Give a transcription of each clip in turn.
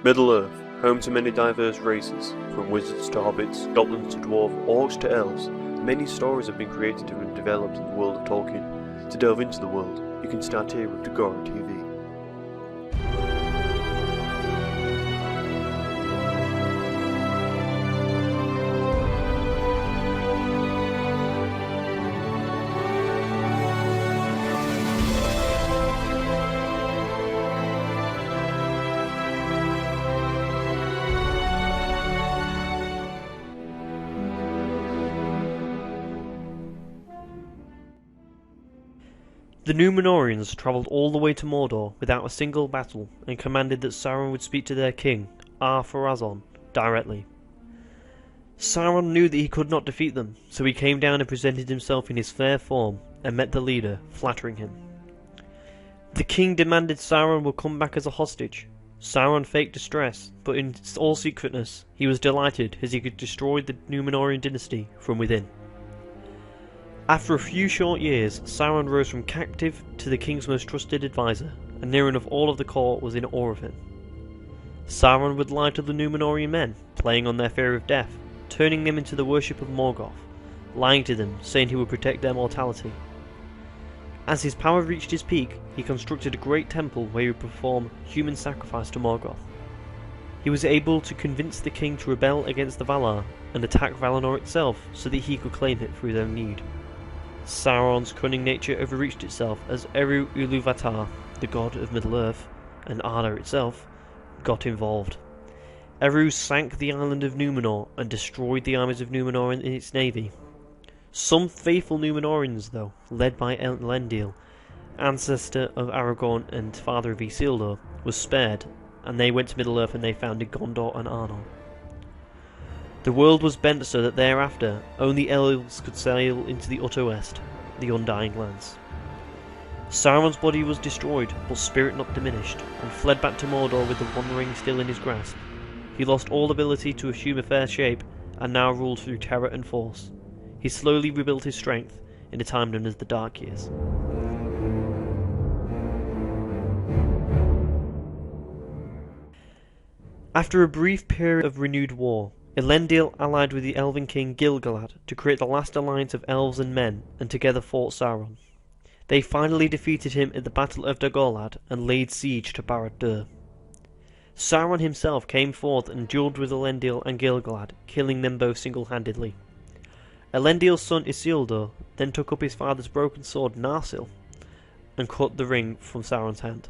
Middle-earth, home to many diverse races, from wizards to hobbits, goblins to dwarves, orcs to elves. Many stories have been created and developed in the world of Tolkien. To delve into the world, you can start here with DagoraC TV. The Numenorians travelled all the way to Mordor without a single battle and commanded that Sauron would speak to their king, Ar-Pharazôn, directly. Sauron knew that he could not defeat them, so he came down and presented himself in his fair form and met the leader, flattering him. The king demanded Sauron would come back as a hostage. Sauron faked distress, but in all secretness he was delighted as he could destroy the Numenorian dynasty from within. After a few short years, Sauron rose from captive to the king's most trusted advisor, and near enough all of the court was in awe of him. Sauron would lie to the Numenorian men, playing on their fear of death, turning them into the worship of Morgoth, lying to them, saying he would protect their mortality. As his power reached its peak, he constructed a great temple where he would perform human sacrifice to Morgoth. He was able to convince the king to rebel against the Valar and attack Valinor itself so that he could claim it for his own need. Sauron's cunning nature overreached itself as Eru Iluvatar, the god of Middle-earth, and Arda itself, got involved. Eru sank the island of Numenor and destroyed the armies of Numenor and its navy. Some faithful Numenorians, though, led by Elendil, ancestor of Aragorn and father of Isildur, was spared, and they went to Middle-earth and they founded Gondor and Arnor. The world was bent so that thereafter only elves could sail into the utter west, the Undying Lands. Sauron's body was destroyed, but spirit not diminished, and fled back to Mordor with the One Ring still in his grasp. He lost all ability to assume a fair shape, and now ruled through terror and force. He slowly rebuilt his strength in a time known as the Dark Years. After a brief period of renewed war, Elendil allied with the Elven king Gil-galad to create the last alliance of elves and men, and together fought Sauron. They finally defeated him at the Battle of Dol-Guldur and laid siege to Barad-dûr. Sauron himself came forth and duelled with Elendil and Gil-galad, killing them both single-handedly. Elendil's son Isildur then took up his father's broken sword Narsil and cut the ring from Sauron's hand.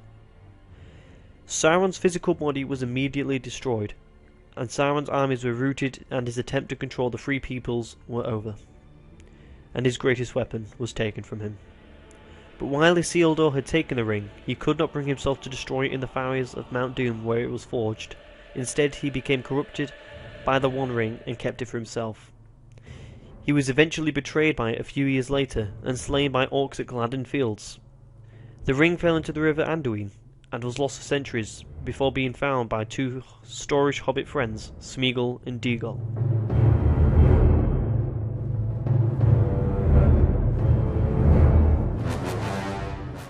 Sauron's physical body was immediately destroyed, and Sauron's armies were routed and his attempt to control the Free Peoples were over, and his greatest weapon was taken from him. But while Isildur had taken the ring, he could not bring himself to destroy it in the fires of Mount Doom where it was forged. Instead he became corrupted by the One Ring and kept it for himself. He was eventually betrayed by it a few years later and slain by orcs at Gladden Fields. The ring fell into the river Anduin and was lost for centuries before being found by two storish hobbit friends, Smeagol and Deagol.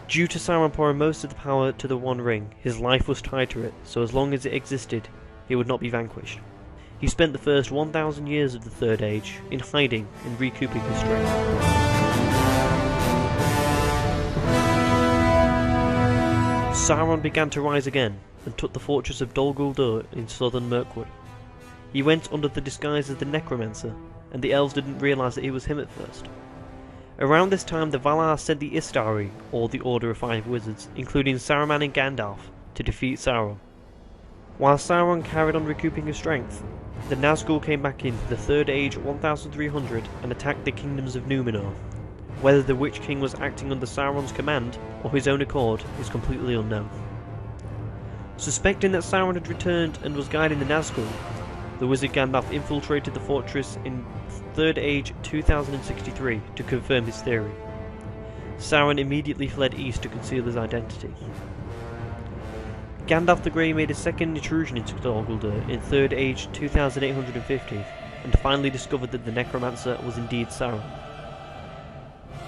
Due to Sauron pouring most of the power to the One Ring, his life was tied to it, so as long as it existed, he would not be vanquished. He spent the first 1,000 years of the Third Age in hiding and recouping his strength. Sauron began to rise again, and took the fortress of Dol Guldur in southern Mirkwood. He went under the disguise of the Necromancer, and the elves didn't realise that it was him at first. Around this time the Valar sent the Istari, or the Order of Five Wizards, including Saruman and Gandalf, to defeat Sauron. While Sauron carried on recouping his strength, the Nazgûl came back in the Third Age 1300 and attacked the kingdoms of Numenor. Whether the Witch King was acting under Sauron's command or his own accord is completely unknown. Suspecting that Sauron had returned and was guiding the Nazgûl, the wizard Gandalf infiltrated the fortress in Third Age 2063 to confirm his theory. Sauron immediately fled east to conceal his identity. Gandalf the Grey made a second intrusion into Dol Guldur in Third Age 2850 and finally discovered that the Necromancer was indeed Sauron.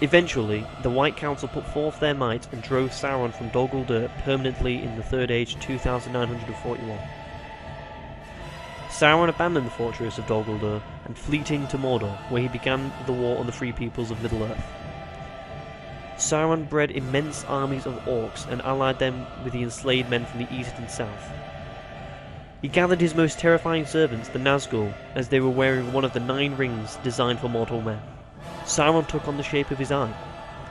Eventually, the White Council put forth their might and drove Sauron from Dol Guldur permanently in the Third Age 2941. Sauron abandoned the fortress of Dol Guldur and fleeing to Mordor, where he began the war on the free peoples of Middle-earth. Sauron bred immense armies of orcs and allied them with the enslaved men from the east and south. He gathered his most terrifying servants, the Nazgul, as they were wearing one of the 9 rings designed for mortal men. Sauron took on the shape of his eye.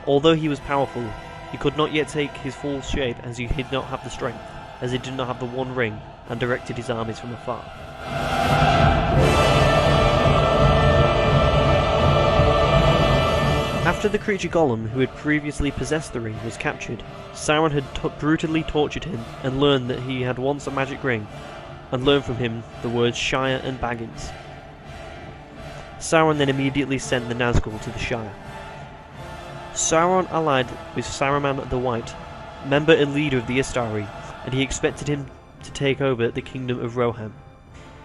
Although he was powerful, he could not yet take his full shape as he did not have the strength, as he did not have the One Ring and directed his armies from afar. After the creature Gollum, who had previously possessed the ring, was captured, Sauron had brutally tortured him and learned that he had once a magic ring, and learned from him the words Shire and Baggins. Sauron then immediately sent the Nazgul to the Shire. Sauron allied with Saruman the White, member and leader of the Istari, and he expected him to take over the kingdom of Rohan.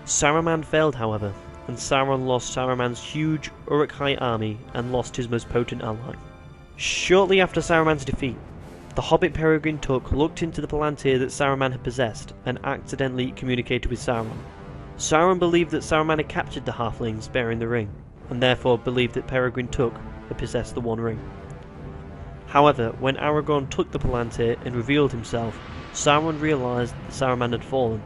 Saruman failed, however, and Sauron lost Saruman's huge Uruk-hai army and lost his most potent ally. Shortly after Saruman's defeat, the hobbit Peregrine Took looked into the Palantir that Saruman had possessed and accidentally communicated with Sauron. Sauron believed that Saruman had captured the halflings bearing the ring, and therefore believed that Peregrine Took had possessed the One Ring. However, when Aragorn took the Palantir and revealed himself, Sauron realised that Saruman had fallen.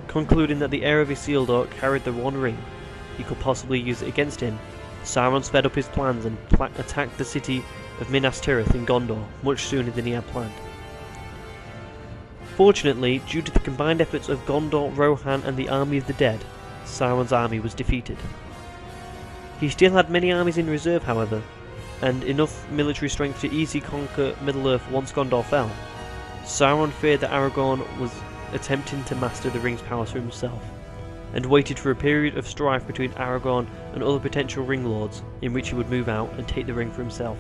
Concluding that the heir of Isildur carried the One Ring, he could possibly use it against him, Sauron sped up his plans and attacked the city of Minas Tirith in Gondor much sooner than he had planned. Fortunately, due to the combined efforts of Gondor, Rohan and the Army of the Dead, Sauron's army was defeated. He still had many armies in reserve, however, and enough military strength to easily conquer Middle-earth once Gondor fell. Sauron feared that Aragorn was attempting to master the ring's powers for himself, and waited for a period of strife between Aragorn and other potential ring lords, in which he would move out and take the ring for himself.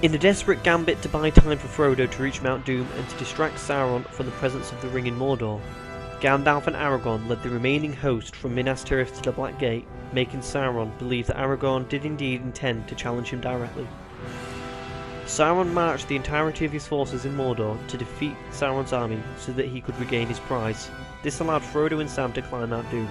In a desperate gambit to buy time for Frodo to reach Mount Doom and to distract Sauron from the presence of the ring in Mordor, Gandalf and Aragorn led the remaining host from Minas Tirith to the Black Gate, making Sauron believe that Aragorn did indeed intend to challenge him directly. Sauron marched the entirety of his forces in Mordor to defeat Sauron's army so that he could regain his prize. This allowed Frodo and Sam to climb Mount Doom.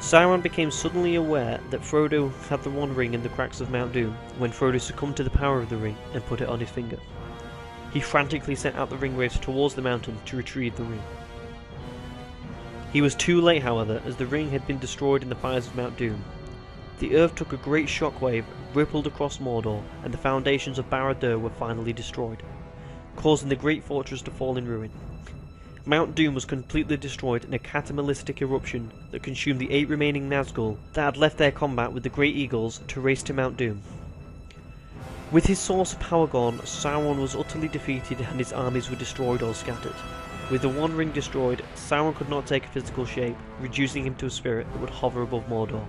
Sauron became suddenly aware that Frodo had the One Ring in the cracks of Mount Doom when Frodo succumbed to the power of the ring and put it on his finger. He frantically sent out the ringwraiths towards the mountain to retrieve the ring. He was too late, however, as the ring had been destroyed in the fires of Mount Doom. The earth took a great shockwave, rippled across Mordor, and the foundations of Barad-dûr were finally destroyed, causing the great fortress to fall in ruin. Mount Doom was completely destroyed in a cataclysmic eruption that consumed the 8 remaining Nazgul that had left their combat with the Great Eagles to race to Mount Doom. With his source of power gone, Sauron was utterly defeated and his armies were destroyed or scattered. With the One Ring destroyed, Sauron could not take a physical shape, reducing him to a spirit that would hover above Mordor.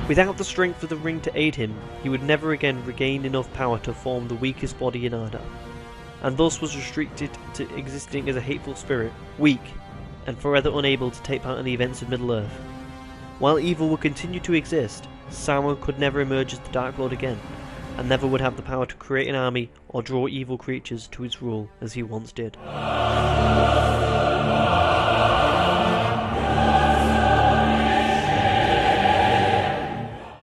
Without the strength of the ring to aid him, he would never again regain enough power to form the weakest body in Arda, and thus was restricted to existing as a hateful spirit, weak, and forever unable to take part in the events of Middle-earth. While evil would continue to exist, Sauron could never emerge as the Dark Lord again, and never would have the power to create an army or draw evil creatures to his rule as he once did.